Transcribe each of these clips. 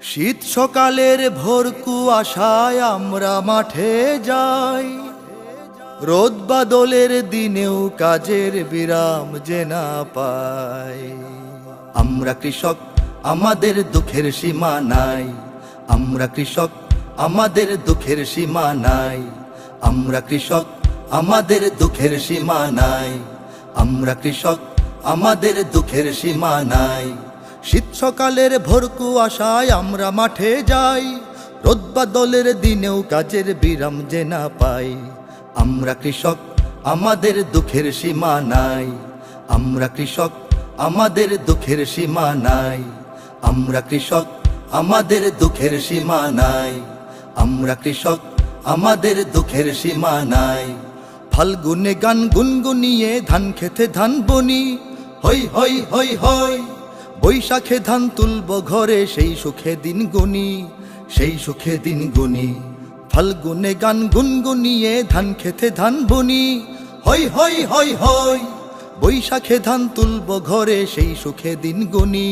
শীত সকালের ভোর কুয়াশায় আমরা মাঠে যাই, রোদ বাদলের দিনেও কাজের বিরাম যে না পাই। আমরা কৃষক, আমাদের দুঃখের সীমা নাই। আমরা কৃষক, আমাদের দুঃখের সীমা নাই। আমরা কৃষক, আমাদের দুঃখের সীমা নাই। আমরা কৃষক, আমাদের দুঃখের সীমা নাই। শীত সকালের ভোর কুয়াশায় আমরা মাঠে যাই, রোদ বাদলের দিনেও কাজের বিরাম যে না পাই। আমরা কৃষক, আমাদের দুঃখের সীমা নাই। আমরা কৃষক, আমাদের দুঃখের সীমা নাই। আমরা কৃষক, আমাদের দুঃখের সীমা নাই। আমরা কৃষক, আমাদের দুঃখের সীমা নাই। ফাল্গুনে গান গুনগুনিয়ে ধান খেতে ধান বনি, হই হই হই হই। বৈশাখে ধান তুলব ঘরে, সেই সুখে দিন গুনি, সেই সুখে দিন গুনি। ফাল্গুনে গান গুনগুনিয়ে ধান খেতে ধান বনি, হই হই হই হই। বৈশাখে ধান তুলব ঘরে, সেই সুখে দিন গুনি,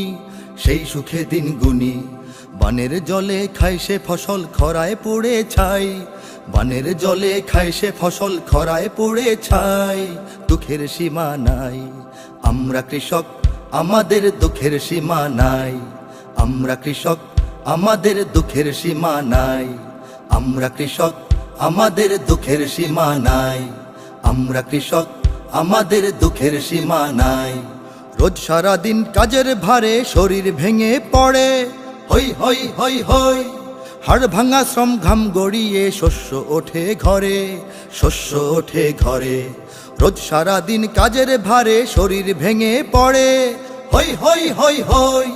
সেই সুখে দিন গুনি। বানের জলে খায় সে ফসল খরায় পড়ে ছাই। বানের জলে খায় সে ফসল খরায় পড়ে ছাই। দুঃখের সীমা নাই। আমরা কৃষক, আমাদের দুঃখের সীমা নাই। আমরা কৃষক, আমাদের দুঃখের সীমা নাই। আমরা কৃষক, আমাদের দুঃখের সীমা নাই। আমরা কৃষক, আমাদের দুঃখের সীমা নাই। রোজ সারাদিন কাজের ভারে শরীর ভেঙে পড়ে, হই হই হই হই। হাড় ভাঙা শ্রম ঘাম গড়িয়ে শস্য ওঠে ঘরে, শস্য ওঠে ঘরে। রোজ সারাদিন কাজের ভারে শরীর ভেঙে পড়ে, হই হই হই হই।